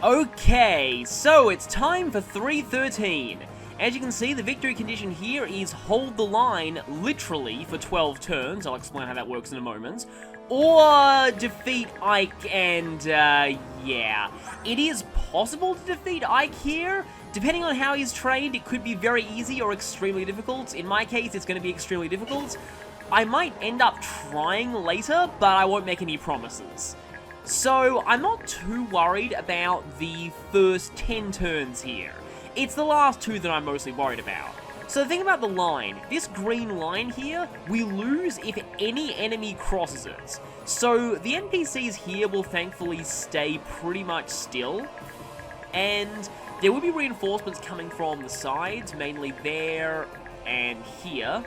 Okay, so it's time for 313. As you can see, the victory condition here is hold the line, literally, for 12 turns. I'll explain how that works in a moment. Or defeat Ike and, yeah. It is possible to defeat Ike here. Depending on how he's trained, it could be very easy or extremely difficult. In my case, it's going to be extremely difficult. I might end up trying later, but I won't make any promises. So, I'm not too worried about the first 10 turns here. It's the last 2 that I'm mostly worried about. So the thing about the line, this green line here, we lose if any enemy crosses it. So the NPCs here will thankfully stay pretty much still. And there will be reinforcements coming from the sides, mainly there and here.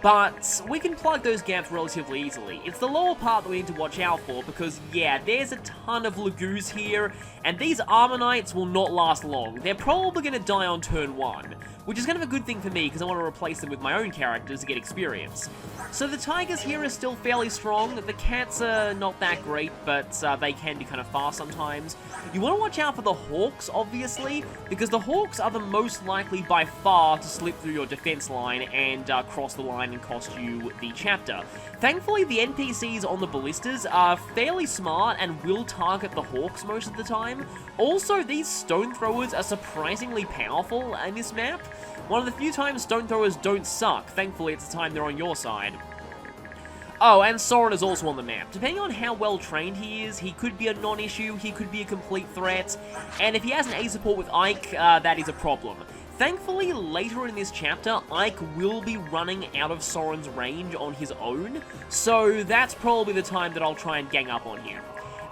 But we can plug those gaps relatively easily. It's the lower part that we need to watch out for because, yeah, there's a ton of Lagoos here, and these Armor Knights will not last long. They're probably going to die on turn 1, which is kind of a good thing for me because I want to replace them with my own characters to get experience. So the Tigers here are still fairly strong. The Cats are not that great, but they can be kind of fast sometimes. You want to watch out for the Hawks, obviously, because the Hawks are the most likely by far to slip through your defense line and cross the line and cost you the chapter. Thankfully, the NPCs on the ballistas are fairly smart and will target the Hawks most of the time. Also, these stone throwers are surprisingly powerful in this map. One of the few times stone throwers don't suck. Thankfully, it's the time they're on your side. Oh, and Soren is also on the map. Depending on how well trained he is, he could be a non-issue, he could be a complete threat, and if he has an A support with Ike, that is a problem. Thankfully, later in this chapter, Ike will be running out of Soren's range on his own, so that's probably the time that I'll try and gang up on him.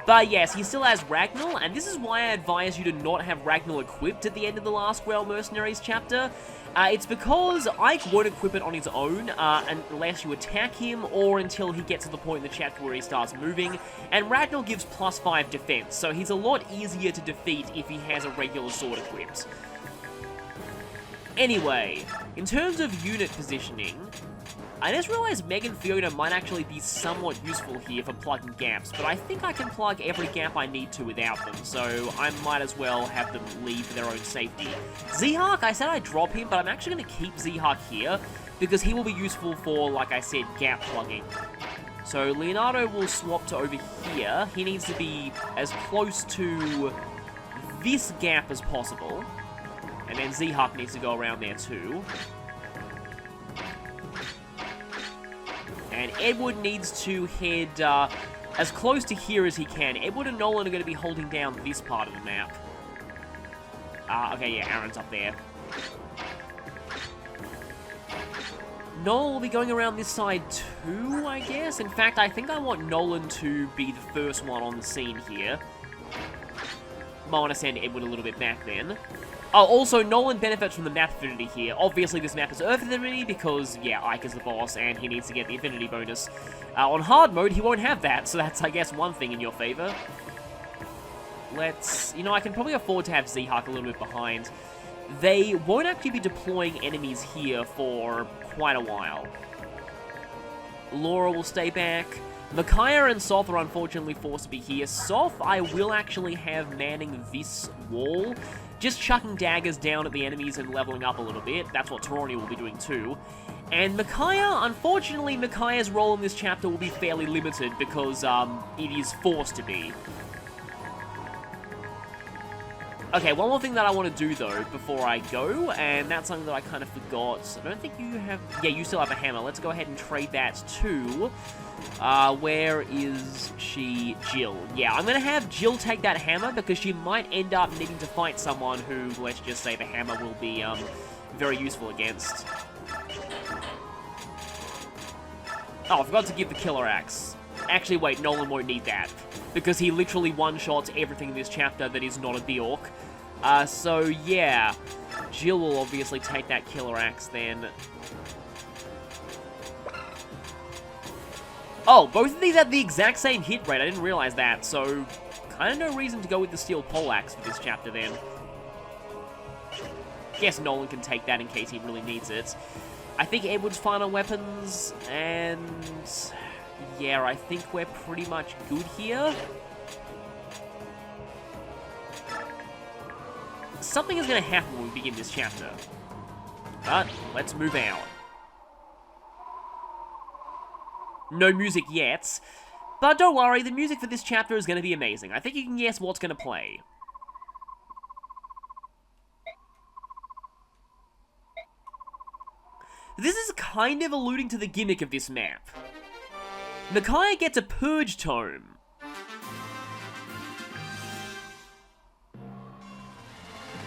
But yes, he still has Ragnall, and this is why I advise you to not have Ragnall equipped at the end of the last Grail Mercenaries chapter. It's because Ike won't equip it on his own unless you attack him or until he gets to the point in the chapter where he starts moving, and Ragnall gives +5 defense, so he's a lot easier to defeat if he has a regular sword equipped. Anyway, in terms of unit positioning, I just realized Meg and Fiona might actually be somewhat useful here for plugging gaps, but I think I can plug every gap I need to without them, so I might as well have them leave for their own safety. Zehak, I said I'd drop him, but I'm actually going to keep Zehak here, because he will be useful for, like I said, gap plugging. So Leonardo will swap to over here. He needs to be as close to this gap as possible, and then Zehak needs to go around there too. And Edward needs to head as close to here as he can. Edward and Nolan are going to be holding down this part of the map. Okay, yeah, Aaron's up there. Nolan will be going around this side too, I guess. In fact, I think I want Nolan to be the first one on the scene here. Might want to send Edward a little bit back then. Oh, also, Nolan benefits from the map affinity here. Obviously, this map is Earth affinity because, yeah, Ike is the boss and he needs to get the affinity bonus. On hard mode, he won't have that, so that's, I guess, one thing in your favor. You know, I can probably afford to have Zehak a little bit behind. They won't actually be deploying enemies here for quite a while. Laura will stay back. Micaiah and Soth are unfortunately forced to be here. Soth, I will actually have manning this wall, just chucking daggers down at the enemies and leveling up a little bit. That's what Toroni will be doing too. And Micaiah, unfortunately, Micaiah's role in this chapter will be fairly limited because it is forced to be. Okay, one more thing that I want to do, though, before I go, and that's something that I kind of forgot. I don't think you have... Yeah, you still have a hammer. Let's go ahead and trade that too. Where is she? Jill. Yeah, I'm going to have Jill take that hammer because she might end up needing to fight someone who, let's just say, the hammer will be very useful against. Oh, I forgot to give the killer axe. Actually, wait, Nolan won't need that, because he literally one-shots everything in this chapter that is not a Bjork. So, yeah, Jill will obviously take that killer axe then. Oh, both of these have the exact same hit rate, I didn't realize that, so kind of no reason to go with the steel poleaxe for this chapter then. Guess Nolan can take that in case he really needs it. I think Edward's final weapons, and... yeah, I think we're pretty much good here. something is going to happen when we begin this chapter. But, let's move out. No music yet. But don't worry, the music for this chapter is going to be amazing. I think you can guess what's going to play. This is kind of alluding to the gimmick of this map. Micaiah gets a Purge Tome.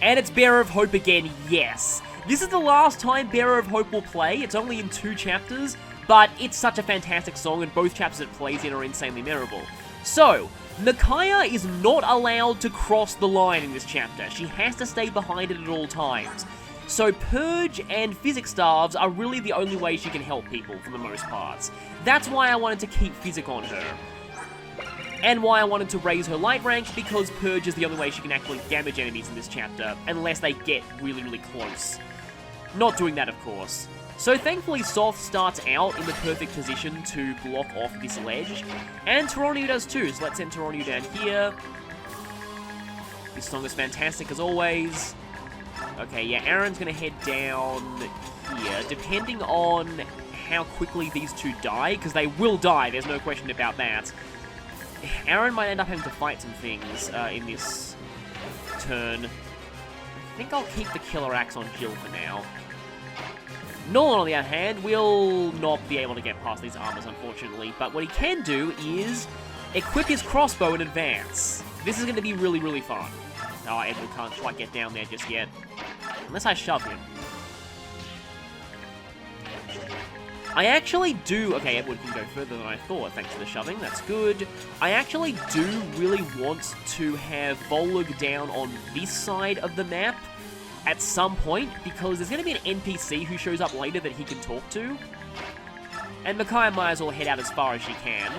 And it's Bearer of Hope again, yes. This is the last time Bearer of Hope will play. It's only in 2 chapters, but it's such a fantastic song, and both chapters it plays in are insanely memorable. So, Micaiah is not allowed to cross the line in this chapter. She has to stay behind it at all times. So Purge and Physics staves are really the only way she can help people, for the most part. That's why I wanted to keep Physic on her. And why I wanted to raise her light rank, because Purge is the only way she can actually damage enemies in this chapter, unless they get really, really close. Not doing that, of course. So thankfully Soth starts out in the perfect position to block off this ledge, and Toronio does too, so let's send Toronio down here. This song is fantastic as always. Okay, yeah, Aaron's gonna head down here, depending on how quickly these two die, because they will die, there's no question about that. Aaron might end up having to fight some things in this turn. I think I'll keep the Killer Axe on Jill for now. Nolan, on the other hand, will not be able to get past these armors, unfortunately, but what he can do is equip his crossbow in advance. This is going to be really, really fun. Oh, Edward can't quite get down there just yet. Unless I shove him. I actually do... Okay, Edward can go further than I thought, thanks to the shoving. That's good. I actually do really want to have Volug down on this side of the map at some point, because there's going to be an NPC who shows up later that he can talk to. And Micaiah might as well head out as far as she can.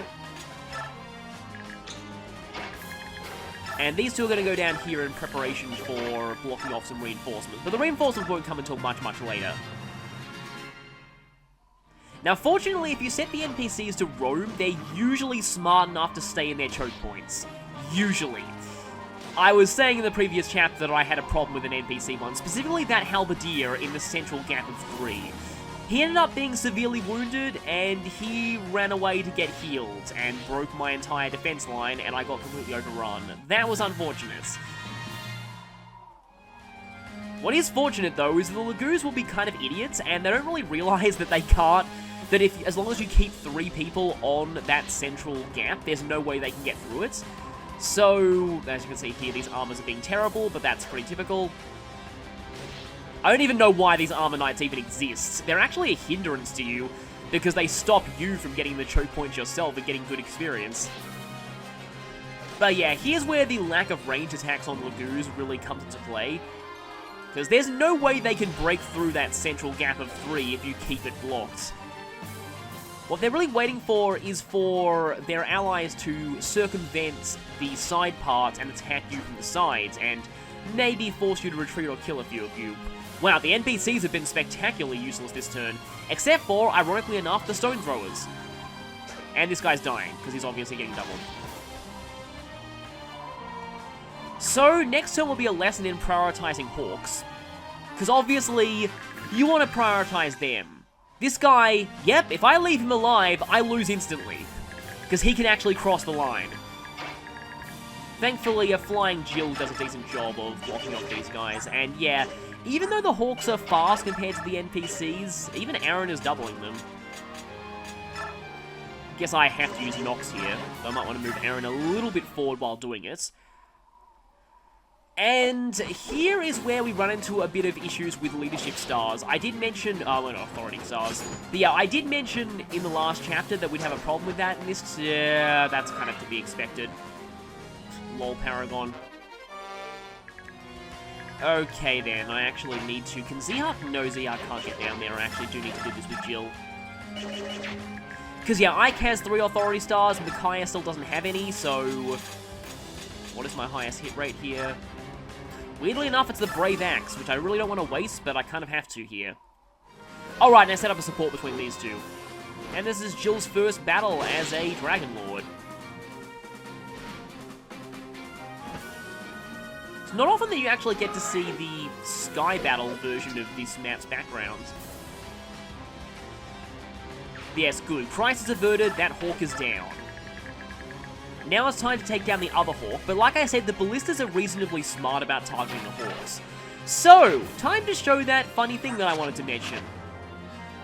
And these two are going to go down here in preparation for blocking off some reinforcements. But the reinforcements won't come until much, much later. Now, fortunately, if you set the NPCs to roam, they're usually smart enough to stay in their choke points. Usually. I was saying in the previous chapter that I had a problem with an NPC one, specifically that Halberdier in the central gap of 3. He ended up being severely wounded, and he ran away to get healed, and broke my entire defense line, and I got completely overrun. That was unfortunate. What is fortunate, though, is the Lagoos will be kind of idiots, and they don't really realize that they can't, that if, as long as you keep 3 people on that central gap, there's no way they can get through it. So, as you can see here, these armors are being terrible, but that's pretty typical. I don't even know why these armor knights even exist. They're actually a hindrance to you, because they stop you from getting the choke points yourself and getting good experience. But yeah, here's where the lack of range attacks on Lagoos really comes into play. Because there's no way they can break through that central gap of 3 if you keep it blocked. What they're really waiting for is for their allies to circumvent the side parts and attack you from the sides, and maybe force you to retreat or kill a few of you. Wow, the NPCs have been spectacularly useless this turn, except for, ironically enough, the stone throwers. And this guy's dying, because he's obviously getting doubled. So, next turn will be a lesson in prioritizing Hawks. Because obviously, you want to prioritize them. This guy, yep, if I leave him alive, I lose instantly. Because he can actually cross the line. Thankfully, a flying Jill does a decent job of blocking off these guys, and yeah, even though the Hawks are fast compared to the NPCs, even Aaron is doubling them. Guess I have to use Nox here, so I might want to move Aaron a little bit forward while doing it. And here is where we run into a bit of issues with leadership stars. I did mention, well, not authority stars, but yeah, I did mention in the last chapter that we'd have a problem with that, and this, yeah, that's kind of to be expected. Lol, Paragon. Okay then, I actually need to... Can Ziyark? No, Ziyark can't get down there. I actually do need to do this with Jill. Because yeah, Ike has 3 authority stars, and Micaiah still doesn't have any, so... What is my highest hit rate here? Weirdly enough, it's the Brave Axe, which I really don't want to waste, but I kind of have to here. Alright, now set up a support between these two. And this is Jill's first battle as a Dragon Lord. It's not often that you actually get to see the Sky Battle version of this map's background. Yes, good. Crisis averted, that Hawk is down. Now it's time to take down the other Hawk, but like I said, the Ballistas are reasonably smart about targeting the Hawks. So, time to show that funny thing that I wanted to mention.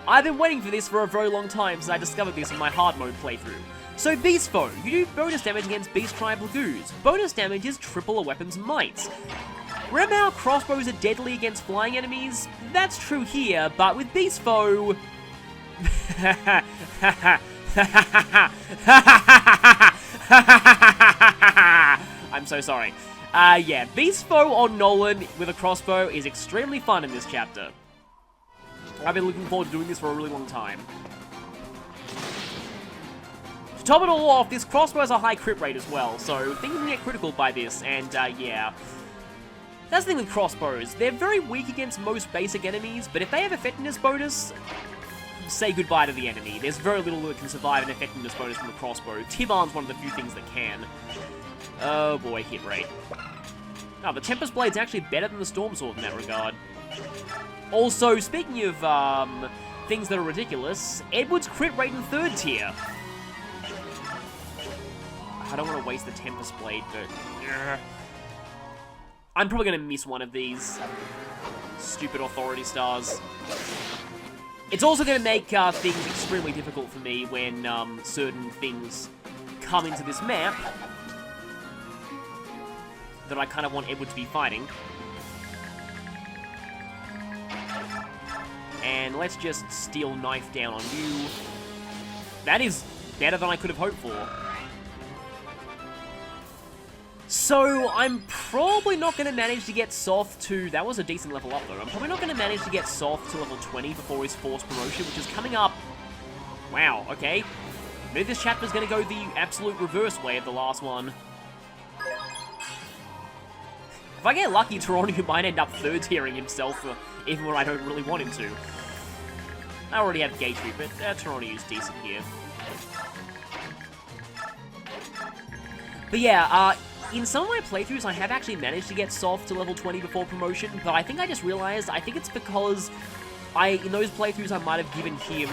I've been waiting for this for a very long time since I discovered this in my hard mode playthrough. So Beast Foe, you do bonus damage against Beast Tribe Lagoos. Bonus damage is triple a weapon's might. Remember how crossbows are deadly against flying enemies? That's true here, but with Beast Foe... I'm so sorry. Yeah, Beast Foe on Nolan with a crossbow is extremely fun in this chapter. I've been looking forward to doing this for a really long time. To top it all off, this crossbow has a high crit rate as well, so things can get critical by this, and yeah. That's the thing with crossbows. They're very weak against most basic enemies, but if they have effectiveness bonus, say goodbye to the enemy. There's very little that can survive an effectiveness bonus from the crossbow. Tivarn's one of the few things that can. Oh boy, hit rate. Oh, the Tempest Blade's actually better than the Storm Sword in that regard. Also, speaking of things that are ridiculous, Edward's crit rate in 3rd tier. I don't want to waste the Tempest Blade, but... I'm probably going to miss one of these. Stupid Authority Stars. It's also going to make things extremely difficult for me when certain things come into this map that I kind of want Edward to be fighting. And let's just Steel Knife down on you. That is better than I could have hoped for. So, I'm probably not going to manage to get Soth to... That was a decent level up, though. I'm probably not going to manage to get Soth to level 20 before his forced promotion, which is coming up... Wow, okay. Maybe this chapter's going to go the absolute reverse way of the last one. If I get lucky, Taroniu might end up 3rd-tiering himself, even when I don't really want him to. I already have Gatry, but Taroniu's decent here. But yeah, in some of my playthroughs, I have actually managed to get Soth to level 20 before promotion, but I think I just realized, I think it's because in those playthroughs, I might have given him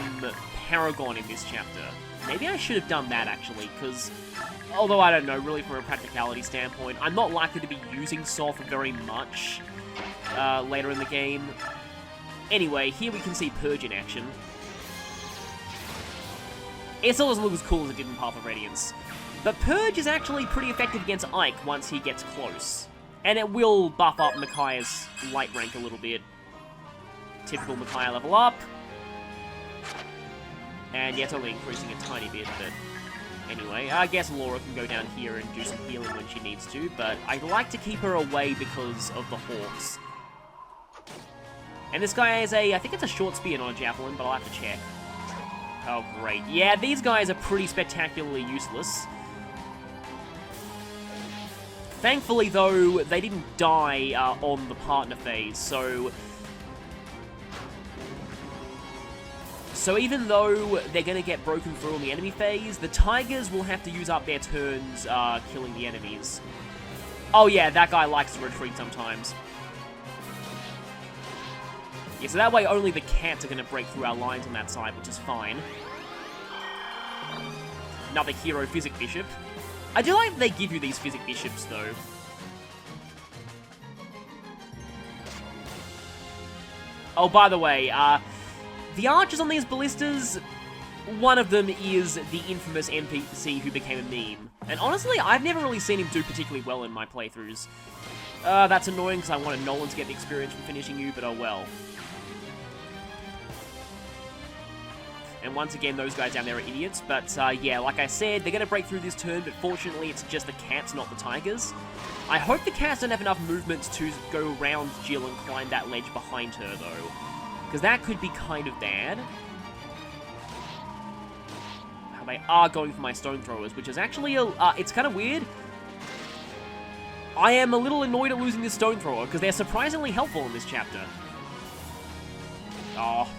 Paragon in this chapter. Maybe I should have done that, actually, because, although I don't know, really from a practicality standpoint, I'm not likely to be using Soth very much later in the game. Anyway, here we can see Purge in action. It still doesn't look as cool as it did in Path of Radiance. But Purge is actually pretty effective against Ike once he gets close. And it will buff up Micaiah's light rank a little bit. Typical Micaiah level up. And yeah, it's only increasing a tiny bit, but... Anyway, I guess Laura can go down here and do some healing when she needs to, but I'd like to keep her away because of the Hawks. And this guy has I think it's a short spear, not a javelin, but I'll have to check. Oh, great. Yeah, these guys are pretty spectacularly useless. Thankfully, though, they didn't die on the partner phase, so even though they're going to get broken through on the enemy phase, the Tigers will have to use up their turns killing the enemies. Oh yeah, that guy likes to retreat sometimes. Yeah, so that way only the cats are going to break through our lines on that side, which is fine. Another hero Physic Bishop. I do like that they give you these Physic Bishops, though. Oh, by the way, the archers on these ballistas, one of them is the infamous NPC who became a meme. And honestly, I've never really seen him do particularly well in my playthroughs. That's annoying because I wanted Nolan to get the experience from finishing you, but oh well. And once again, those guys down there are idiots, but yeah, like I said, they're going to break through this turn, but fortunately it's just the cats, not the tigers. I hope the cats don't have enough movement to go around Jill and climb that ledge behind her, though. Because that could be kind of bad. They are going for my stone throwers, which is actually, it's kind of weird. I am a little annoyed at losing this stone thrower, because they're surprisingly helpful in this chapter. Oh.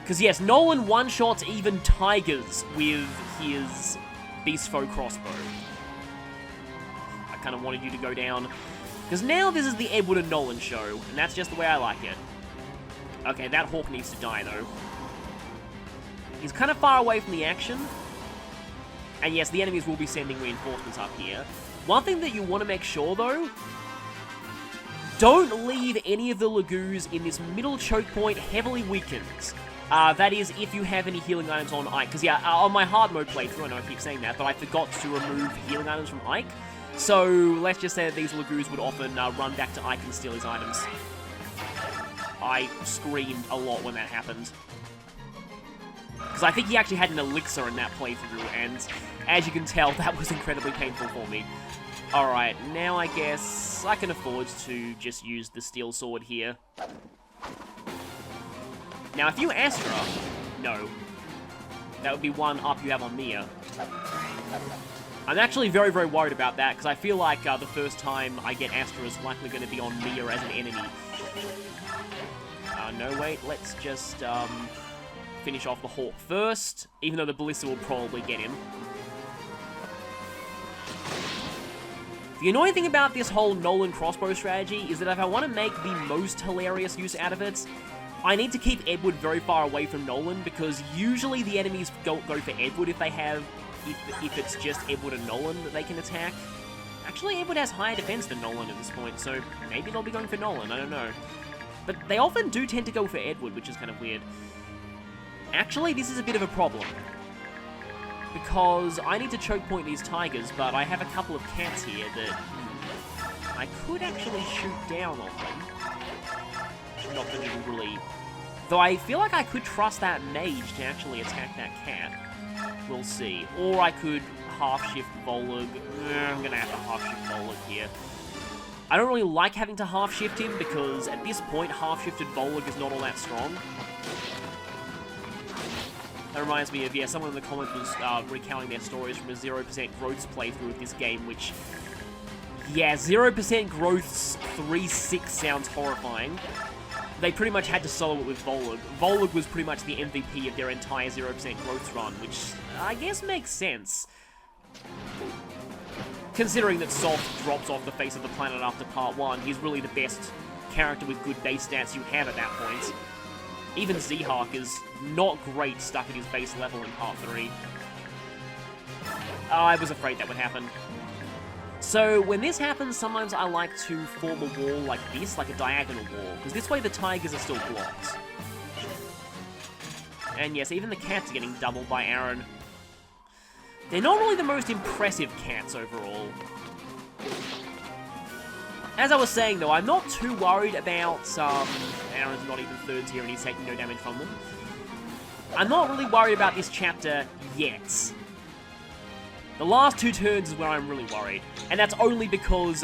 Because yes, Nolan one-shots even tigers with his Beast Foe crossbow. kind of wanted you to go down. Because now this is the Edward and Nolan show, and that's just the way I like it. Okay, that Hawk needs to die, though. He's kind of far away from the action. And yes, the enemies will be sending reinforcements up here. One thing that you want to make sure, though, don't leave any of the Lagoos in this middle choke point heavily weakened. That is, if you have any healing items on Ike. Because, yeah, on my hard mode playthrough, I know I keep saying that, but I forgot to remove healing items from Ike. So, let's just say that these Lagoos would often run back to Ike and steal his items. I screamed a lot when that happened. Because I think he actually had an elixir in that playthrough, and as you can tell, that was incredibly painful for me. Alright, now I guess I can afford to just use the steel sword here. Now, if you Astra, no. That would be one up you have on Mia. I'm actually very, very worried about that, because I feel like the first time I get Astra is likely going to be on Mia as an enemy. No, wait, let's just finish off the Hawk first, even though the Ballista will probably get him. The annoying thing about this whole Nolan crossbow strategy is that if I want to make the most hilarious use out of it, I need to keep Edward very far away from Nolan, because usually the enemies go for Edward if it's just Edward and Nolan that they can attack. Actually, Edward has higher defense than Nolan at this point, so maybe they'll be going for Nolan, I don't know. But they often do tend to go for Edward, which is kind of weird. Actually, this is a bit of a problem, because I need to choke point these tigers, but I have a couple of cats here that I could actually shoot down on them. Not that it'll really... Though I feel like I could trust that mage to actually attack that cat. We'll see. Or I could half-shift Volug. I'm gonna have to half-shift Volug here. I don't really like having to half-shift him, because at this point, half-shifted Volug is not all that strong. That reminds me of, yeah, someone in the comments was recounting their stories from a 0% growths playthrough of this game, which, yeah, 0% growths 3-6 sounds horrifying. They pretty much had to solo it with Volug. Volug was pretty much the MVP of their entire 0% growths run, which I guess makes sense. Considering that Soft drops off the face of the planet after part 1, he's really the best character with good base stats you have at that point. Even Z-Hark is not great stuck at his base level in part 3. I was afraid that would happen. So, when this happens, sometimes I like to form a wall like this, like a diagonal wall, because this way the tigers are still blocked. And yes, even the cats are getting doubled by Aaron. They're not really the most impressive cats overall. As I was saying, though, I'm not too worried about, Aaron's not even third tier and he's taking no damage from them. I'm not really worried about this chapter yet. The last 2 turns is where I'm really worried. And that's only because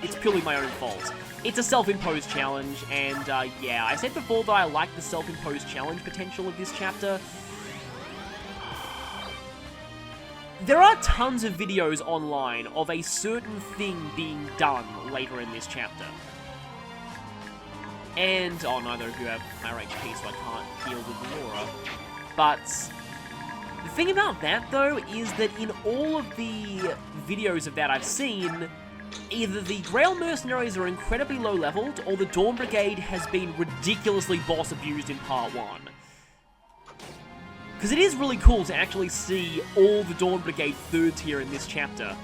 it's purely my own fault. It's a self-imposed challenge, and yeah, I said before that I like the self-imposed challenge potential of this chapter. There are tons of videos online of a certain thing being done later in this chapter. And, oh, neither of you have higher HP, so I can't heal with Laura. But the thing about that, though, is that in all of the videos of that I've seen, either the Grail Mercenaries are incredibly low-leveled, or the Dawn Brigade has been ridiculously boss-abused in Part 1. Because it is really cool to actually see all the Dawn Brigade 3rd tier in this chapter.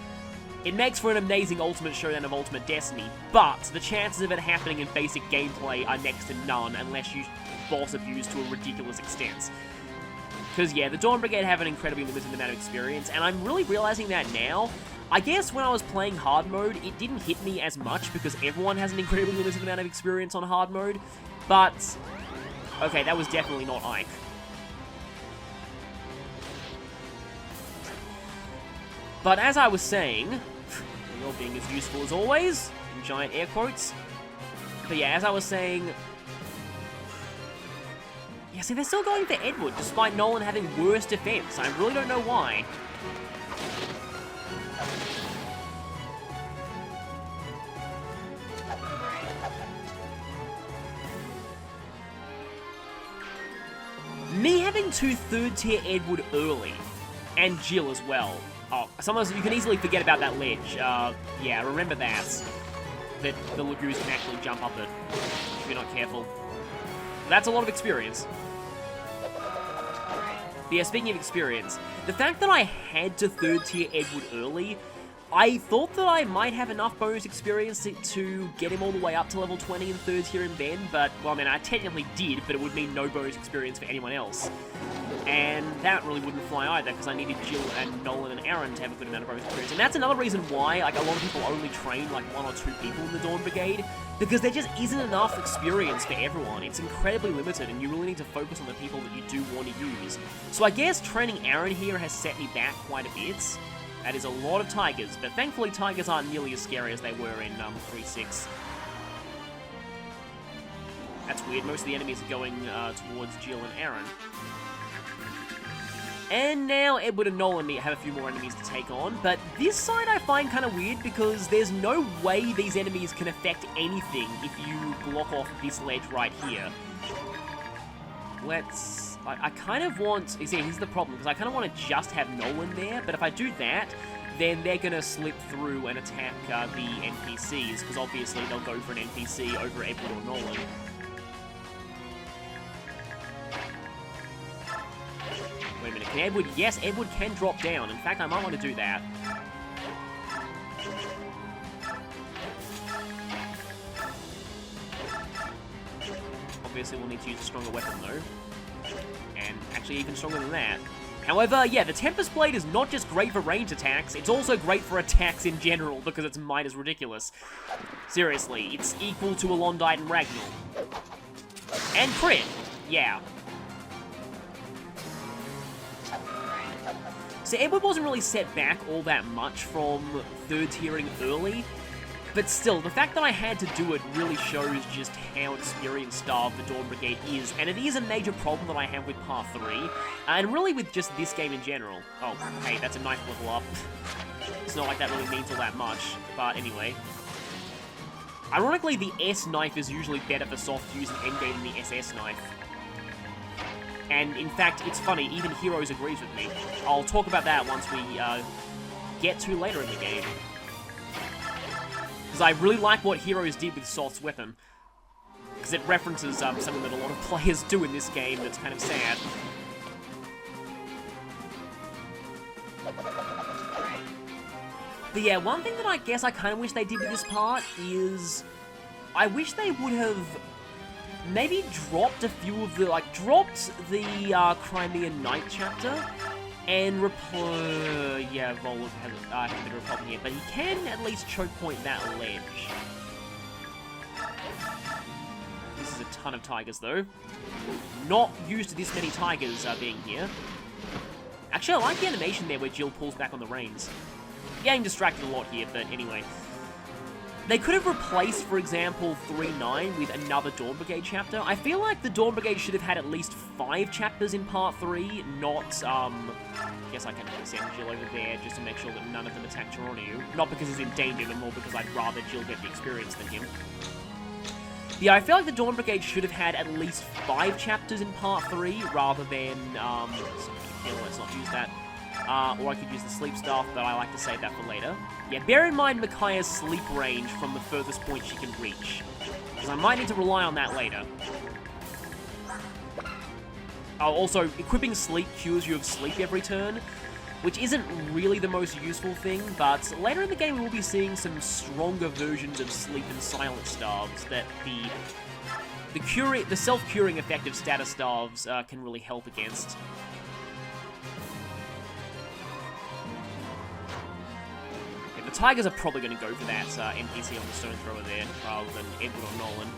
It makes for an amazing Ultimate Showdown of Ultimate Destiny, but the chances of it happening in basic gameplay are next to none unless you boss abuse to a ridiculous extent. Because, yeah, the Dawn Brigade have an incredibly limited amount of experience, and I'm really realizing that now. I guess when I was playing hard mode, it didn't hit me as much because everyone has an incredibly limited amount of experience on hard mode, but... Okay, that was definitely not Ike. But as I was saying, you're being as useful as always, in giant air quotes. But yeah, as I was saying... Yeah, see, they're still going for Edward, despite Nolan having worse defense. I really don't know why. Me having 2 3rd tier Edward early And Jill as well. Oh, sometimes you can easily forget about that ledge. Yeah, remember that. That the Lagoos can actually jump up it if you're not careful. That's a lot of experience. But yeah, speaking of experience, the fact that I had to 3rd tier Edward early, I thought that I might have enough bonus experience to get him all the way up to level 20 in 3rd tier and Ben, but, well, I mean, I technically did, but it would mean no bonus experience for anyone else. And that really wouldn't fly either, because I needed Jill and Nolan and Aaron to have a good amount of bonus experience. And that's another reason why, like, a lot of people only train, like, 1 or 2 people in the Dawn Brigade, because there just isn't enough experience for everyone. It's incredibly limited, and you really need to focus on the people that you do want to use. So I guess training Aaron here has set me back quite a bit. That is a lot of Tigers, but thankfully Tigers aren't nearly as scary as they were in 3.6. That's weird, most of the enemies are going towards Jill and Aaron. And now Edward and Nolan have a few more enemies to take on, but this side I find kind of weird because there's no way these enemies can affect anything if you block off this ledge right here. I kind of want... You see, here's the problem, because I kind of want to just have Nolan there, but if I do that, then they're going to slip through and attack the NPCs, because obviously they'll go for an NPC over Edward or Nolan. Wait a minute, can Edward... Yes, Edward can drop down. In fact, I might want to do that. Obviously, we'll need to use a stronger weapon, though. And actually even stronger than that. However, yeah, the Tempest Blade is not just great for range attacks, it's also great for attacks in general, because its might is ridiculous. Seriously, it's equal to Elondite and Ragnall. And crit! Yeah. So Edward wasn't really set back all that much from 3rd tiering early, but still, the fact that I had to do it really shows just how experience-starved the Dawn Brigade is, and it is a major problem that I have with Part 3, and really with just this game in general. Oh, hey, that's a knife level up. It's not like that really means all that much, but anyway. Ironically, the S knife is usually better for soft use in endgame than the SS knife. And in fact, it's funny, even Heroes agrees with me. I'll talk about that once we get to later in the game. Because I really like what Heroes did with Soft's weapon. Because it references something that a lot of players do in this game that's kind of sad. But yeah, one thing that I guess I kind of wish they did with this part is... I wish they would have maybe dropped a few of the... dropped the Crimean Knight chapter. And yeah, Vol has a bit of a problem here, but he can at least choke point that ledge. This is a ton of Tigers, though. Not used to this many Tigers being here. Actually, I like the animation there where Jill pulls back on the reins. Getting distracted a lot here, but anyway. They could have replaced, for example, 3.9 with another Dawn Brigade chapter. I feel like the Dawn Brigade should have had at least 5 chapters in Part 3, not, I guess I can send Jill over there just to make sure that none of them attack Geronimo. Not because he's in danger, but more because I'd rather Jill get the experience than him. Yeah, I feel like the Dawn Brigade should have had at least 5 chapters in Part 3, rather than, let's not use that. Or I could use the sleep staff, but I like to save that for later. Yeah, bear in mind Micaiah's sleep range from the furthest point she can reach, because I might need to rely on that later. Oh, also, equipping sleep cures you of sleep every turn, which isn't really the most useful thing, but later in the game we will be seeing some stronger versions of sleep and silent staves that the self-curing effect of status staves can really help against. The Tigers are probably going to go for that NPC on the Stone Thrower there, rather than Edward or Nolan.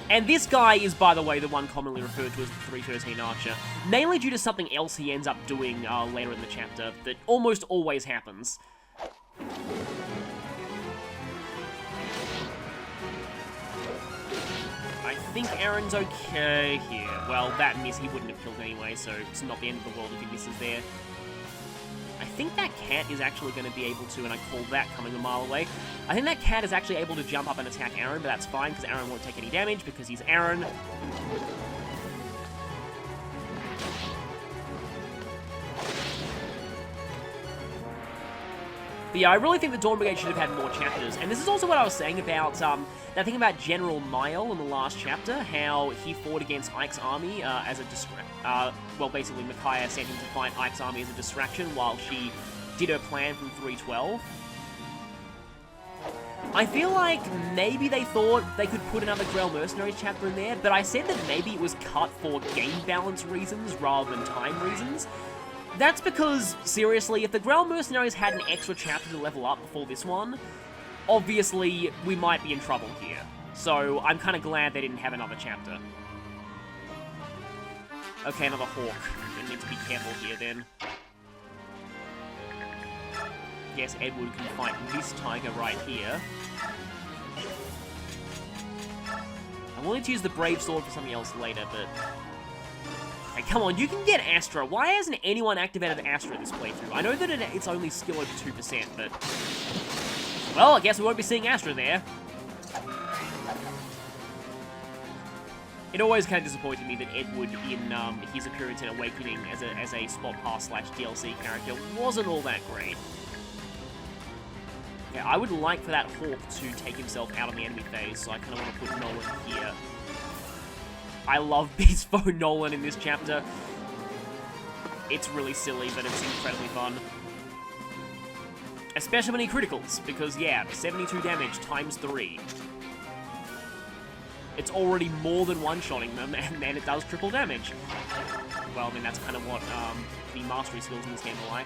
And this guy is, by the way, the one commonly referred to as the 313 Archer, mainly due to something else he ends up doing later in the chapter that almost always happens. I think Aaron's okay here. Well, that miss he wouldn't have killed anyway, so it's not the end of the world if he misses there. I think that cat is actually going to be able to, and I called that coming a mile away. I think that cat is actually able to jump up and attack Aaron, but that's fine, because Aaron won't take any damage, because he's Aaron. But yeah, I really think the Dawn Brigade should have had more chapters. And this is also what I was saying about that thing about General Mile in the last chapter, how he fought against Ike's army as a well, basically Micaiah sent him to fight Ike's army as a distraction while she did her plan from 312. I feel like maybe they thought they could put another Grail Mercenaries chapter in there, but I said that maybe it was cut for game balance reasons rather than time reasons. That's because, seriously, if the Grail Mercenaries had an extra chapter to level up before this one, obviously we might be in trouble here. So I'm kind of glad they didn't have another chapter. Okay, another Hawk. I need to be careful here then. Yes, Edward can fight this tiger right here. I'm willing to use the Brave Sword for something else later, but... Hey, come on, you can get Astra. Why hasn't anyone activated Astra this playthrough? I know that it's only skill over 2%, but... Well, I guess we won't be seeing Astra there. It always kind of disappointed me that Edward, in his appearance in Awakening as a spot pass / DLC character, wasn't all that great. Yeah, I would like for that Hawk to take himself out on the enemy phase, so I kind of want to put Nolan here. I love Beast Foe Nolan in this chapter. It's really silly, but it's incredibly fun. Especially when he criticals, because yeah, 72 damage times 3. It's already more than one-shotting them, and then it does triple damage. Well, I mean, that's kind of what the mastery skills in this game are like.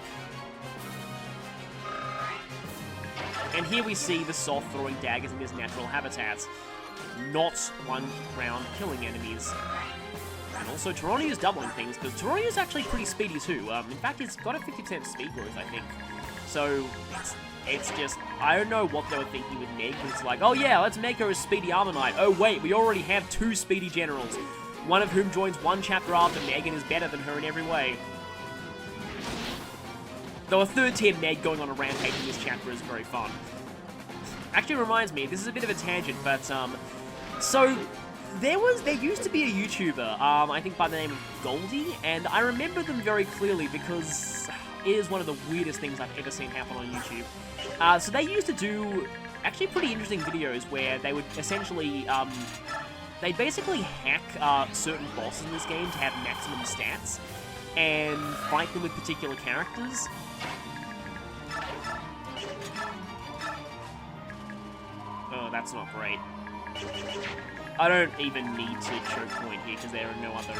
And here we see the Soth throwing daggers in his natural habitats. Not one-round killing enemies. And also, Taronia's doubling things, because Taronia's actually pretty speedy too. In fact, it's got a 50% speed growth, I think. So, it's just, I don't know what they were thinking with Meg, but it's like, oh yeah, let's make her a speedy Armor Knight. Oh wait, we already have 2 speedy generals, one of whom joins one chapter after Meg and is better than her in every way. Though a 3rd tier Meg going on a rampage in this chapter is very fun. Actually reminds me, this is a bit of a tangent, but so there used to be a YouTuber, I think by the name of Goldie, and I remember them very clearly because it is one of the weirdest things I've ever seen happen on YouTube. So they used to do actually pretty interesting videos where they would essentially, they basically hack certain bosses in this game to have maximum stats and fight them with particular characters. Oh, that's not great. I don't even need to choke point here because there are no other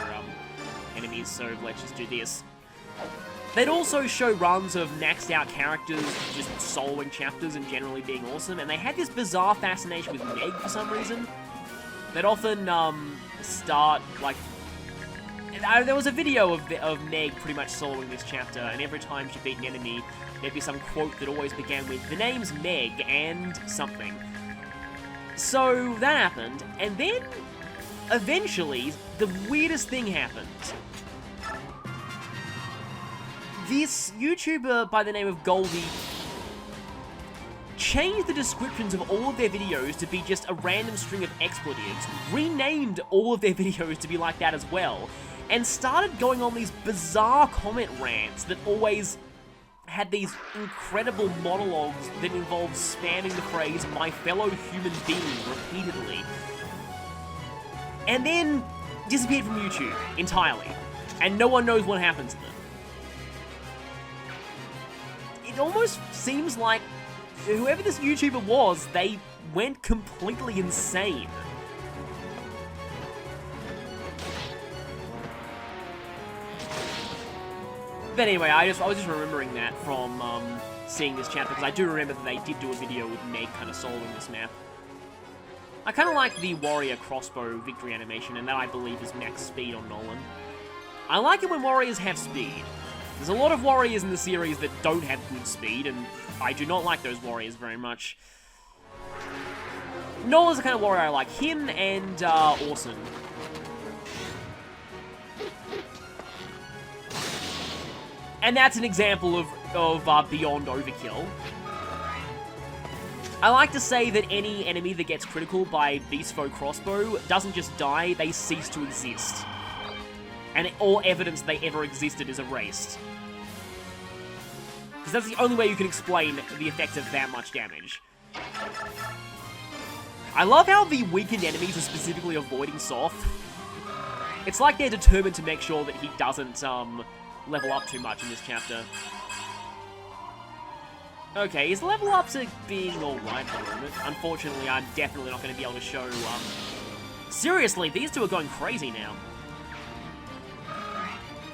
enemies, so let's just do this. They'd also show runs of maxed out characters just soloing chapters and generally being awesome, and they had this bizarre fascination with Meg for some reason. They'd often start, like... There was a video of Meg pretty much soloing this chapter, and every time she beat an enemy, there'd be some quote that always began with, "The name's Meg, and something." So, that happened, and then, eventually, the weirdest thing happened. This YouTuber by the name of Goldie changed the descriptions of all of their videos to be just a random string of expletives, renamed all of their videos to be like that as well, and started going on these bizarre comment rants that always had these incredible monologues that involved spamming the phrase, "my fellow human being," repeatedly. And then disappeared from YouTube entirely, and no one knows what happened to them. It almost seems like whoever this YouTuber was, they went completely insane. But anyway, I was just remembering that from seeing this chapter, because I do remember that they did do a video with Meg kind of soloing this map. I kind of like the warrior crossbow victory animation, and that I believe is max speed on Nolan. I like it when warriors have speed. There's a lot of warriors in the series that don't have good speed, and I do not like those warriors very much. Nolan's the kind of warrior I like. Him and Orson. And that's an example of beyond overkill. I like to say that any enemy that gets critical by Beast Foe Crossbow doesn't just die, they cease to exist. And all evidence they ever existed is erased. Because that's the only way you can explain the effect of that much damage. I love how the weakened enemies are specifically avoiding Soth. It's like they're determined to make sure that he doesn't level up too much in this chapter. Okay, his level ups are being alright at the moment. Unfortunately, I'm definitely not going to be able to show... Seriously, these two are going crazy now.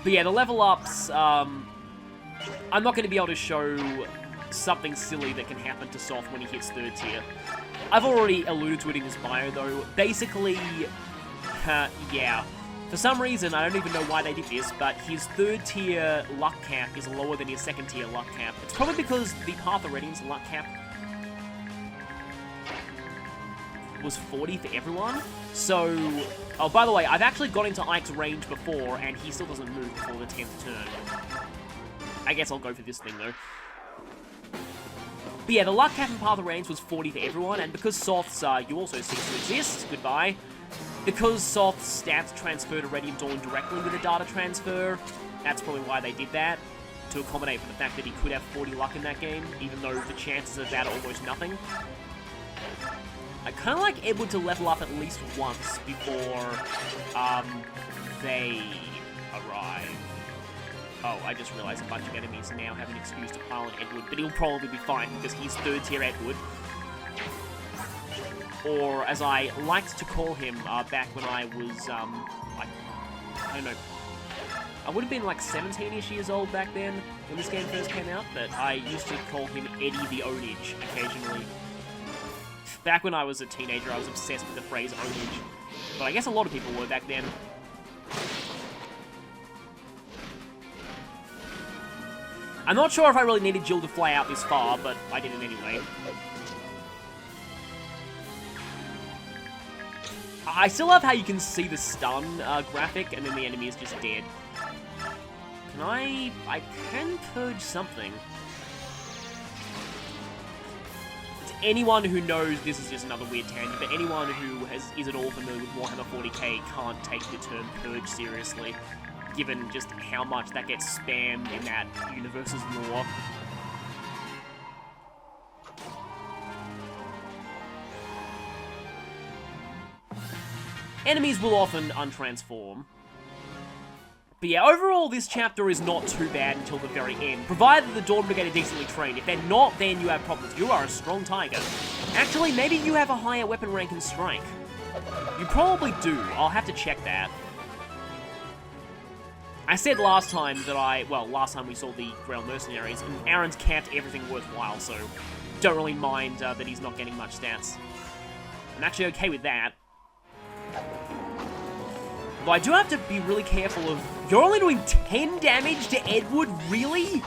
But yeah, the level ups, I'm not going to be able to show something silly that can happen to Soth when he hits 3rd tier. I've already alluded to it in his bio, though. Basically, yeah. For some reason, I don't even know why they did this, but his 3rd tier luck cap is lower than his 2nd tier luck cap. It's probably because the Path of Radiance luck cap was 40 for everyone. So, oh, by the way, I've actually got into Ike's range before, and he still doesn't move before the 10th turn. I guess I'll go for this thing, though. But yeah, the luck cap in Path of Radiance was 40 for everyone, and because Soth's, you also cease to exist, goodbye. Because Soth's stats transfer to Radiant Dawn directly with a data transfer, that's probably why they did that, to accommodate for the fact that he could have 40 luck in that game, even though the chances of that are almost nothing. I kind of like Edward to level up at least once before they arrive. Oh, I just realized a bunch of enemies now have an excuse to pile on Edward, but he'll probably be fine because he's 3rd tier Edward. Or, as I liked to call him back when I was, like, I don't know, I would have been like 17-ish years old back then when this game first came out, but I used to call him Eddie the Onage occasionally. Back when I was a teenager, I was obsessed with the phrase Onage, but I guess a lot of people were back then. I'm not sure if I really needed Jill to fly out this far, but I did it anyway. I still love how you can see the stun graphic, and then the enemy is just dead. Can I can purge something. To anyone who knows, this is just another weird tangent, but anyone who is at all familiar with Warhammer 40k can't take the term purge seriously, given just how much that gets spammed in that universe's lore. Enemies will often untransform. But yeah, overall, this chapter is not too bad until the very end, provided the Dawn Brigade are decently trained. If they're not, then you have problems. You are a strong tiger. Actually, maybe you have a higher weapon rank in Strike. You probably do. I'll have to check that. I said last time that last time we saw the Grail Mercenaries, and Aaron's capped everything worthwhile, so don't really mind that he's not getting much stats. I'm actually okay with that. But I do have to be really careful of... You're only doing 10 damage to Edward? Really?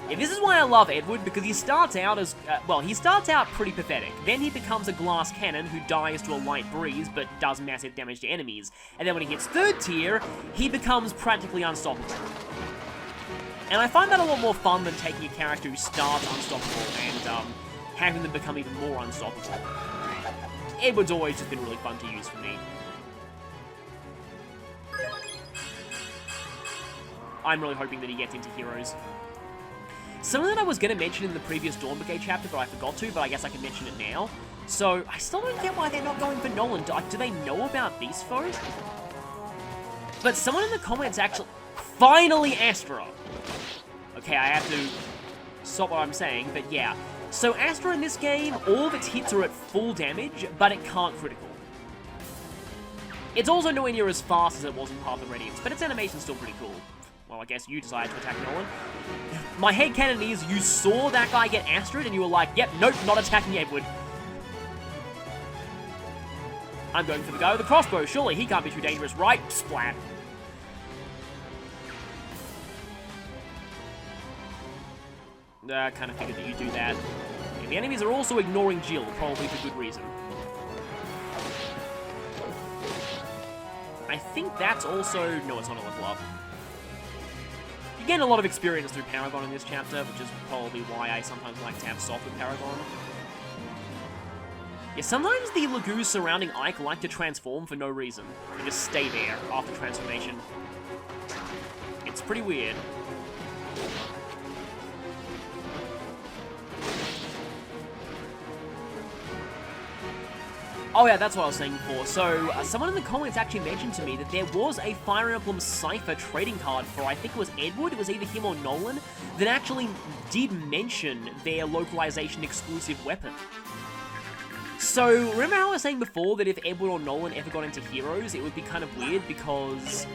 Yeah, this is why I love Edward, because he starts out as... he starts out pretty pathetic. Then he becomes a glass cannon who dies to a light breeze, but does massive damage to enemies. And then when he hits 3rd tier, he becomes practically unstoppable. And I find that a lot more fun than taking a character who starts unstoppable and having them become even more unstoppable. Edward's always just been really fun to use for me. I'm really hoping that he gets into Heroes. Something that I was going to mention in the previous Dawn Brigade chapter, but I forgot to, but I guess I can mention it now. So, I still don't get why they're not going for Nolan. Do they know about Beast Foe? But someone in the comments actually... Finally, Astra! Okay, I have to stop what I'm saying, but yeah. So Astra in this game, all of its hits are at full damage, but it can't critical. It's also nowhere near as fast as it was in Path of Radiance, but its animation's still pretty cool. Well, I guess you decided to attack Nolan. My headcanon is you saw that guy get Astra'd and you were like, yep, nope, not attacking Edward. I'm going for the guy with the crossbow. Surely he can't be too dangerous, right? Splat. I kind of figured that you'd do that. And the enemies are also ignoring Jill, probably for good reason. I think that's also... No, it's not a level up. You gain a lot of experience through Paragon in this chapter, which is probably why I sometimes like to have Soth with Paragon. Yeah, sometimes the Lagoos surrounding Ike like to transform for no reason. They just stay there after transformation. It's pretty weird. Oh yeah, that's what I was saying before. So, someone in the comments actually mentioned to me that there was a Fire Emblem Cypher trading card for, I think it was Edward, it was either him or Nolan, that actually did mention their localization exclusive weapon. So, remember how I was saying before that if Edward or Nolan ever got into Heroes, it would be kind of weird because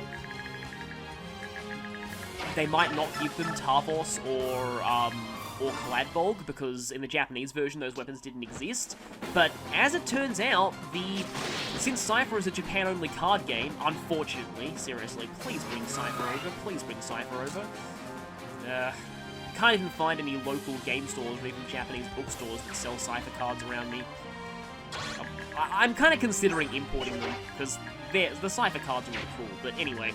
they might not give them Tarvos or Kaladbolg, because in the Japanese version those weapons didn't exist. But as it turns out, since Cypher is a Japan-only card game, unfortunately, seriously, please bring Cypher over, please bring Cypher over. Can't even find any local game stores or even Japanese bookstores that sell Cypher cards around me. I'm kind of considering importing them, because the Cypher cards are really cool. But anyway,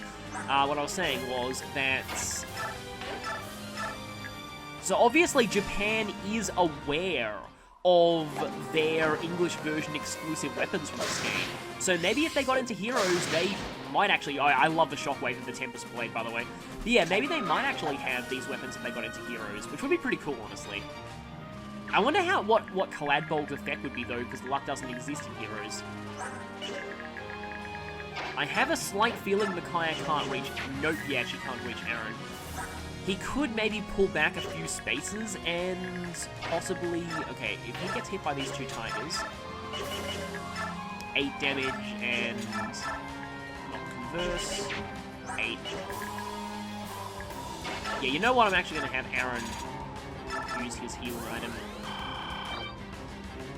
what I was saying was that... So obviously Japan is aware of their English version exclusive weapons from this game. So maybe if they got into Heroes, they might actually... I love the Shockwave of the Tempest Blade, by the way. But yeah, maybe they might actually have these weapons if they got into Heroes, which would be pretty cool, honestly. I wonder what Kaladbolg's effect would be, though, because luck doesn't exist in Heroes. I have a slight feeling Micaiah can't reach... Nope, yeah, she can't reach Aaron. He could maybe pull back a few spaces and possibly... Okay, if he gets hit by these two tigers... 8 damage and... not converse... 8. Yeah, you know what? I'm actually going to have Aaron use his healer item.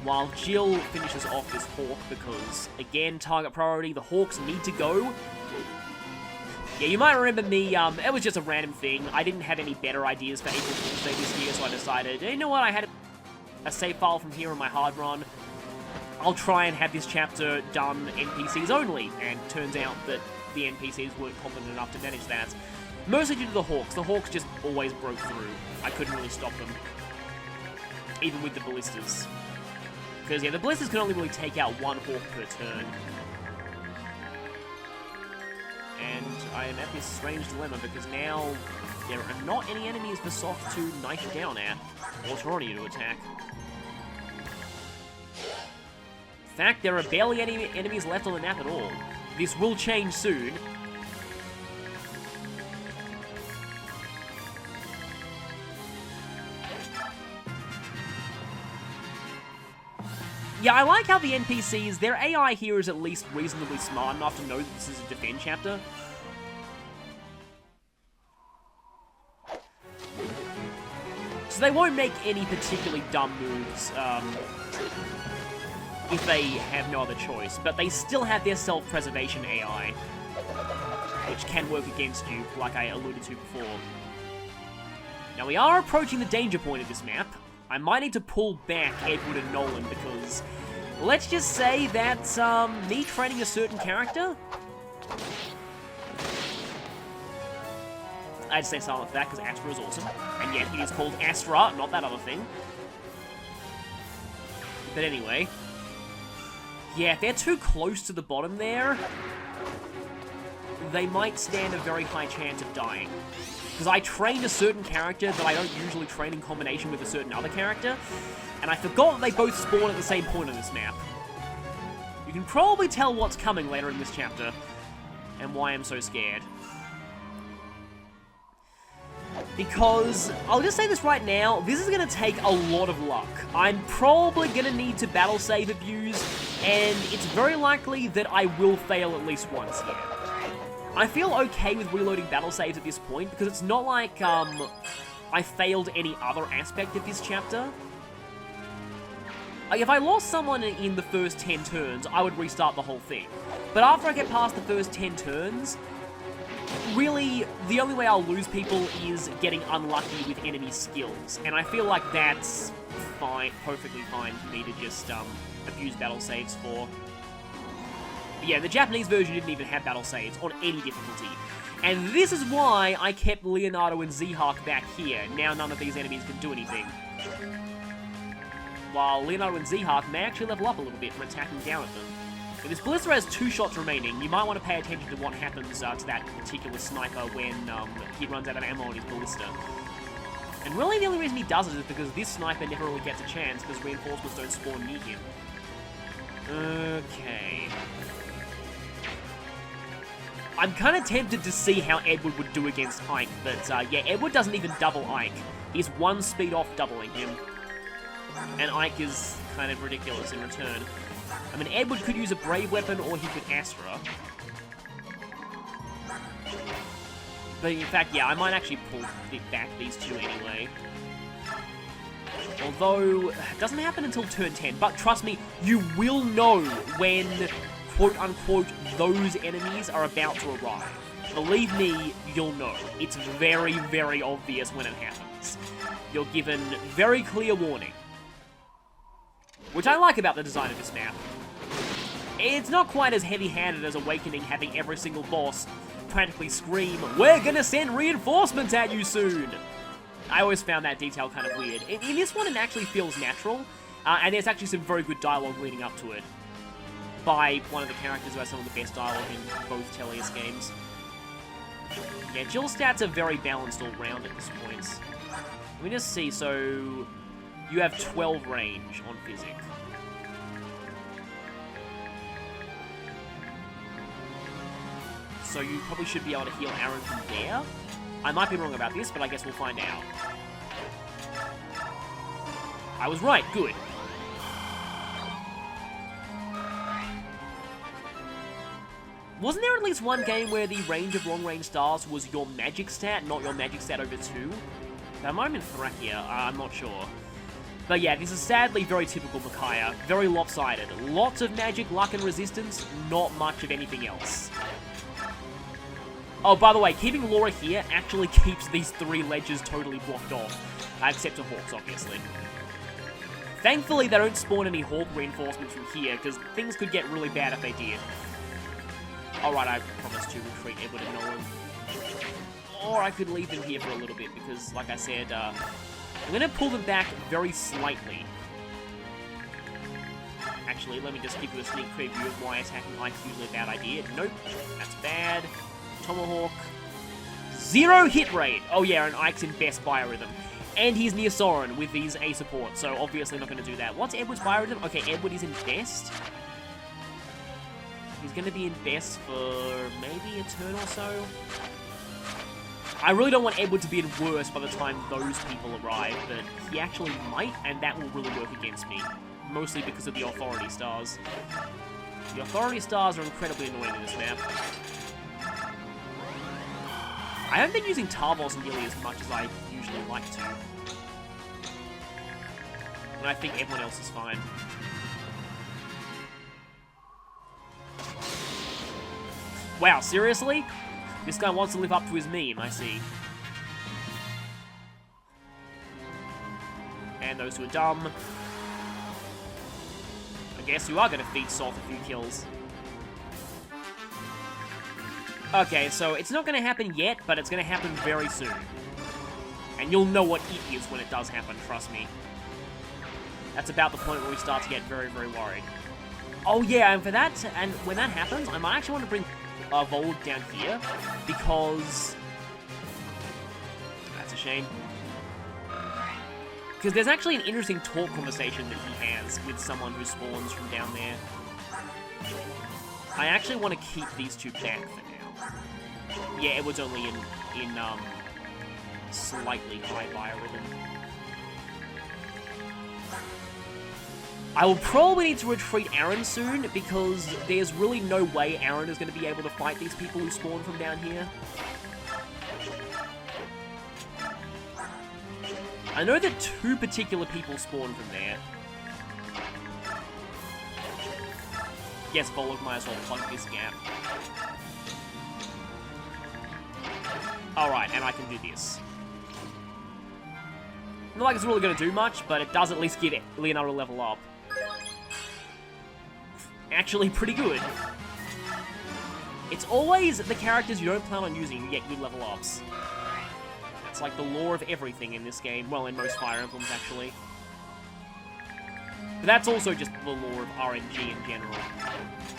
While Jill finishes off this Hawk because, again, target priority, the Hawks need to go. Yeah, you might remember me, it was just a random thing. I didn't have any better ideas for April Fool's Day this year, so I decided, you know what, I had a save file from here on my hard run. I'll try and have this chapter done NPCs only, and turns out that the NPCs weren't competent enough to manage that. Mostly due to the Hawks. The Hawks just always broke through. I couldn't really stop them. Even with the Ballistas. Because, yeah, the Ballistas can only really take out one Hawk per turn. And I am at this strange dilemma because now there are not any enemies for Soft to knife you down at, or Toroni to attack. In fact, there are barely any enemies left on the map at all. This will change soon. Yeah, I like how the NPCs, their AI here is at least reasonably smart enough to know that this is a defend chapter. So they won't make any particularly dumb moves if they have no other choice, but they still have their self-preservation AI, which can work against you, like I alluded to before. Now we are approaching the danger point of this map. I might need to pull back Edward and Nolan because, let's just say that, me training a certain character... I'd say silent for that because Astra is awesome. And yet it is called Astra, not that other thing. But anyway. Yeah, if they're too close to the bottom there, they might stand a very high chance of dying. Because I trained a certain character that I don't usually train in combination with a certain other character, and I forgot that they both spawn at the same point on this map. You can probably tell what's coming later in this chapter, and why I'm so scared. Because, I'll just say this right now, this is going to take a lot of luck. I'm probably going to need to battle save abuse, and it's very likely that I will fail at least once here. I feel okay with reloading battle saves at this point, because it's not like, I failed any other aspect of this chapter. Like, if I lost someone in the first 10 turns, I would restart the whole thing. But after I get past the first 10 turns, really, the only way I'll lose people is getting unlucky with enemy skills. And I feel like that's fine, perfectly fine for me to just, abuse battle saves for. But yeah, the Japanese version didn't even have battle saves on any difficulty. And this is why I kept Leonardo and Z-Hawk back here. Now none of these enemies can do anything. while Leonardo and Z-Hark may actually level up a little bit from attacking down at them. If this Ballista has 2 shots remaining, you might want to pay attention to what happens to that particular sniper when he runs out of ammo on his Ballista. And really the only reason he does it is because this sniper never really gets a chance because reinforcements don't spawn near him. Okay. I'm kind of tempted to see how Edward would do against Ike, but yeah, Edward doesn't even double Ike. He's 1 speed off doubling him. And Ike is kind of ridiculous in return. I mean, Edward could use a Brave weapon, or he could Astra. But in fact, yeah, I might actually pull back these two anyway. Although, it doesn't happen until turn 10. But trust me, you will know when, quote-unquote, those enemies are about to arrive. Believe me, you'll know. It's very, very obvious when it happens. You're given very clear warning. Which I like about the design of this map. It's not quite as heavy-handed as Awakening having every single boss practically scream, "We're gonna send reinforcements at you soon!" I always found that detail kind of weird. In this one, it actually feels natural, and there's actually some very good dialogue leading up to it by one of the characters who has some of the best dialogue in both Tellius games. Yeah, Jill's stats are very balanced all round at this point. Let me just see, so you have 12 range on Physic. So you probably should be able to heal Aaron from there. I might be wrong about this, but I guess we'll find out. I was right, good. Wasn't there at least one game where the range of long-range stars was your magic stat, not your magic stat over 2? That might have been Thrakia, I'm not sure. But yeah, this is sadly very typical Micaiah, very lopsided. Lots of magic, luck, and resistance, not much of anything else. Oh, by the way, keeping Laura here actually keeps these 3 ledges totally blocked off. Except to Hawks, obviously. Thankfully, they don't spawn any Hawk reinforcements from here, because things could get really bad if they did. Alright, I promised to retreat Edward and Nolan. Or I could leave them here for a little bit, because, like I said, I'm going to pull them back very slightly. Actually, let me just give you a sneak preview of why attacking Ike's usually a bad idea. Nope, that's bad. Tomahawk. 0 hit rate! Oh yeah, and Ike's in best biorhythm. And he's near Soren with his A support, so obviously not going to do that. What's Edward's biorhythm? Okay, Edward is in best. He's going to be in best for maybe a turn or so. I really don't want Edward to be in worst by the time those people arrive, but he actually might, and that will really work against me. Mostly because of the Authority Stars. The Authority Stars are incredibly annoying in this map. I haven't been using Tarvos nearly as much as I usually like to. And I think everyone else is fine. Wow, seriously? This guy wants to live up to his meme, I see. And those who are dumb. I guess you are going to feed Salt a few kills. Okay, so it's not going to happen yet, but it's going to happen very soon. And you'll know what it is when it does happen, trust me. That's about the point where we start to get very, very worried. Oh yeah, and for that, and when that happens, I might actually want to bring Vold down here, because... That's a shame. Because there's actually an interesting talk conversation that he has with someone who spawns from down there. I actually want to keep these two back for now. Yeah, it was only in slightly high biorhythm. I will probably need to retreat Aaron soon, because there's really no way Aaron is going to be able to fight these people who spawn from down here. I know that 2 particular people spawn from there. Yes, Volog might as well plug this gap. Alright, and I can do this. Not like it's really going to do much, but it does at least give Leonardo a level up. Actually, pretty good. It's always the characters you don't plan on using you get good level ups. It's like the law of everything in this game. Well, in most Fire Emblems, actually. But that's also just the law of RNG in general.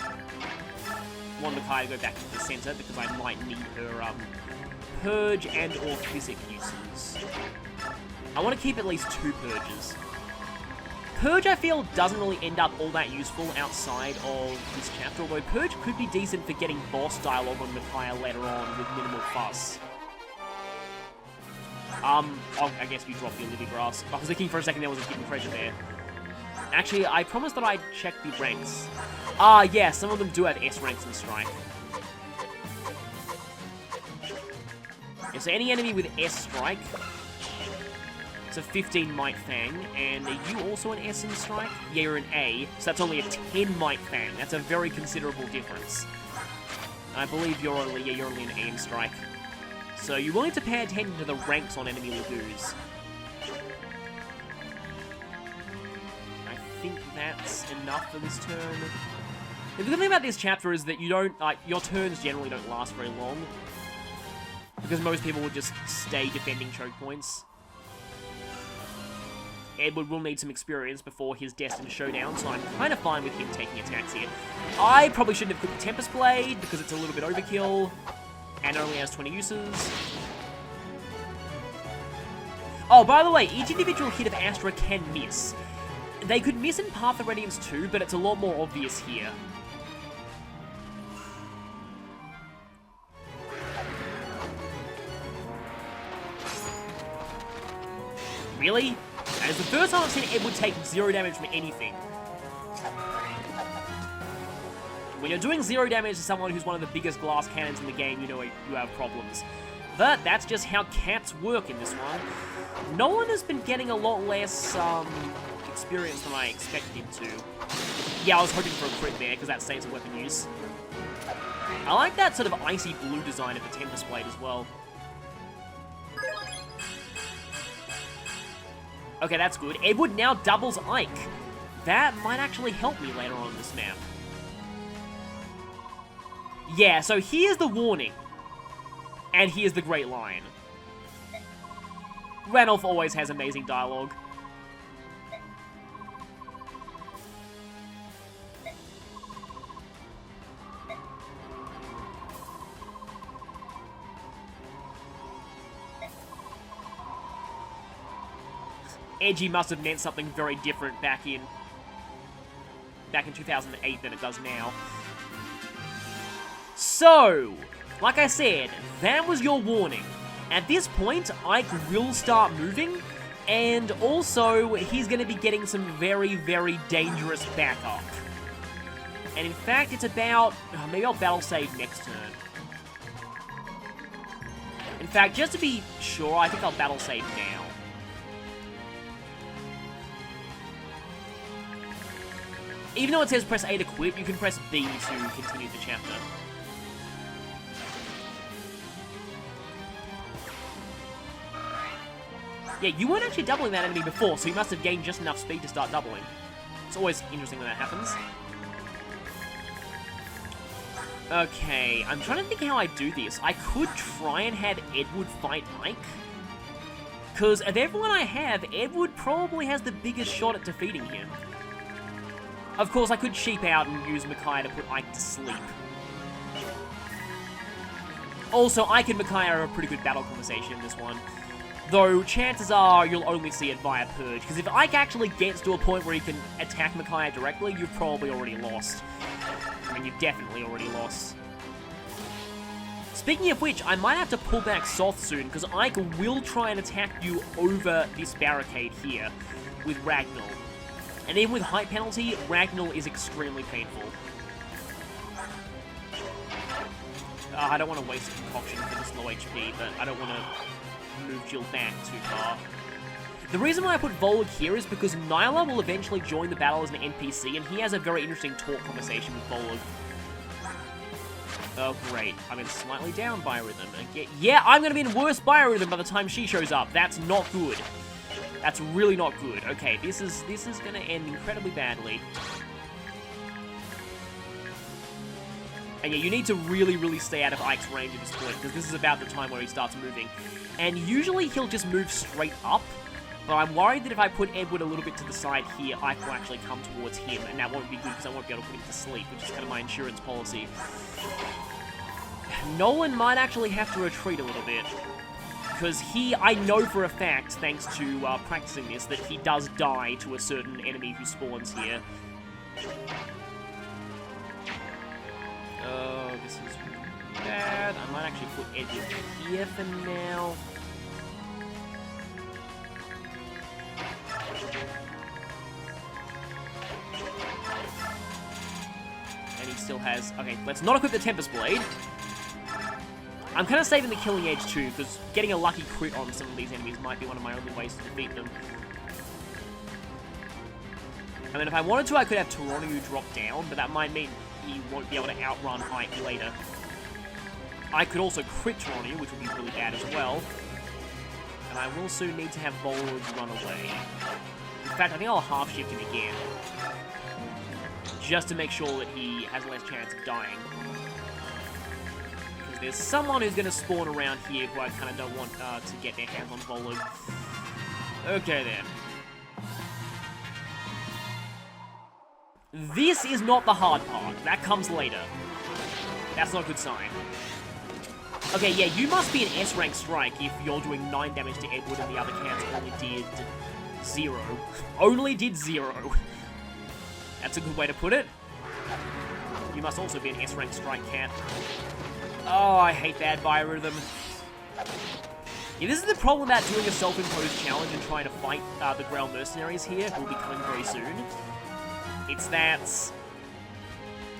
I want Micaiah to go back to the center because I might need her purge and or physic uses. I want to keep at least 2 purges. Purge, I feel, doesn't really end up all that useful outside of this chapter, although Purge could be decent for getting boss dialogue on Micaiah later on with minimal fuss. I guess you dropped your Livy Grass. I was thinking for a second there was a hidden treasure there. Actually, I promised that I'd check the ranks. Ah, yeah, some of them do have S ranks in Strike. Yeah, so any enemy with S Strike, it's a 15 Might Fang, and are you also an S in Strike? Yeah, you're an A, so that's only a 10 Might Fang. That's a very considerable difference. I believe you're only an A in Strike. So you will need to pay attention to the ranks on enemy Lagoos. I think that's enough for this turn. The good thing about this chapter is that you don't, your turns generally don't last very long. Because most people will just stay defending choke points. Edward will need some experience before his destined showdown, so I'm kind of fine with him taking attacks here. I probably shouldn't have put the Tempest Blade, because it's a little bit overkill, and only has 20 uses. Oh, by the way, each individual hit of Astra can miss. They could miss in Path of Radiance too, but it's a lot more obvious here. Really? That is the first time I've seen Edward take 0 damage from anything. When you're doing 0 damage to someone who's one of the biggest glass cannons in the game, you know you have problems. But that's just how cats work in this one. Nolan has been getting a lot less experience than I expected him to. Yeah, I was hoping for a crit there, because that saves a weapon use. I like that sort of icy blue design of the Tempest Blade as well. Okay, that's good. Edward now doubles Ike. That might actually help me later on in this map. Yeah, so here's the warning. And here's the Great Line. Ranulph always has amazing dialogue. Edgy must have meant something very different back in 2008 than it does now. So, like I said, that was your warning. At this point, Ike will start moving, and also, he's going to be getting some very, very dangerous backup. And in fact, it's about... maybe I'll battle save next turn. In fact, just to be sure, I think I'll battle save now. Even though it says press A to quit, you can press B to continue the chapter. Yeah, you weren't actually doubling that enemy before, so you must have gained just enough speed to start doubling. It's always interesting when that happens. Okay, I'm trying to think how I do this. I could try and have Edward fight Ike. Because of everyone I have, Edward probably has the biggest shot at defeating him. Of course, I could cheap out and use Micaiah to put Ike to sleep. Also, Ike and Micaiah are a pretty good battle conversation in this one. Though, chances are you'll only see it via Purge, because if Ike actually gets to a point where he can attack Micaiah directly, you've probably already lost. I mean, you've definitely already lost. Speaking of which, I might have to pull back Soth soon, because Ike will try and attack you over this barricade here with Ragnall. And even with height penalty, Ragnall is extremely painful. I don't want to waste a concoction for this low HP, but I don't want to move Jill back too far. The reason why I put Volg here is because Nyla will eventually join the battle as an NPC, and he has a very interesting talk conversation with Volg. Oh, great. I'm in slightly down biorhythm. Yeah, I'm going to be in worse biorhythm by the time she shows up. That's not good. That's really not good. Okay, this is going to end incredibly badly. And yeah, you need to really, really stay out of Ike's range at this point, because this is about the time where he starts moving. And usually he'll just move straight up, But I'm worried that if I put Edward a little bit to the side here, I will actually come towards him, and that won't be good because I won't be able to put him to sleep, which is kind of my insurance policy. Nolan might actually have to retreat a little bit. Because I know for a fact, thanks to practicing this, that he does die to a certain enemy who spawns here. Oh, this is bad. I might actually put Edward here for now. And he still has... Okay, let's not equip the Tempest Blade. I'm kind of saving the Killing Edge too, because getting a lucky crit on some of these enemies might be one of my only ways to defeat them. I mean, if I wanted to, I could have Tyrannu drop down, but that might mean he won't be able to outrun Ike later. I could also crit Tyrannu, which would be really bad as well. And I will soon need to have Volage run away. In fact, I think I'll half-shift him again. Just to make sure that he has less chance of dying. Because there's someone who's going to spawn around here who I kind of don't want to get their hands on Volage. Okay, then. This is not the hard part. That comes later. That's not a good sign. Okay, yeah, you must be an S-rank strike if you're doing 9 damage to Edward and the other cats only did 0. Only did 0. That's a good way to put it. You must also be an S-rank strike cat. Oh, I hate bad biorhythm. Yeah, this is the problem about doing a self-imposed challenge and trying to fight the Grail mercenaries here, who will be coming very soon. It's that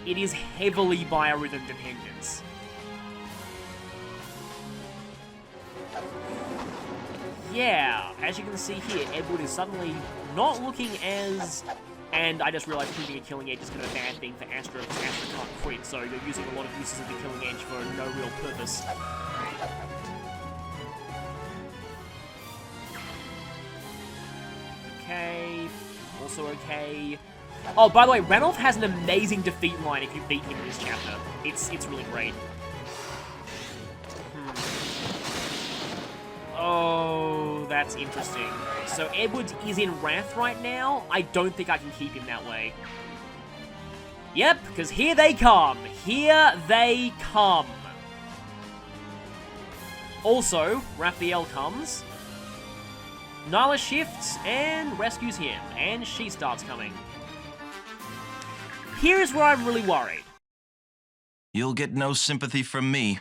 it is heavily biorhythm dependent. Yeah, as you can see here, Edward is suddenly not looking as... And I just realized putting a Killing Edge is kind of a bad thing for Astra, because Astra can't crit, so you're using a lot of uses of the Killing Edge for no real purpose. Okay, also okay. Oh, by the way, Ranulph has an amazing defeat line if you beat him in this chapter. It's really great. Oh, that's interesting. So Edward is in Wrath right now. I don't think I can keep him that way. Yep, because here they come. Here they come. Also, Raphael comes. Nyla shifts and rescues him, and she starts coming. Here's where I'm really worried. You'll get no sympathy from me.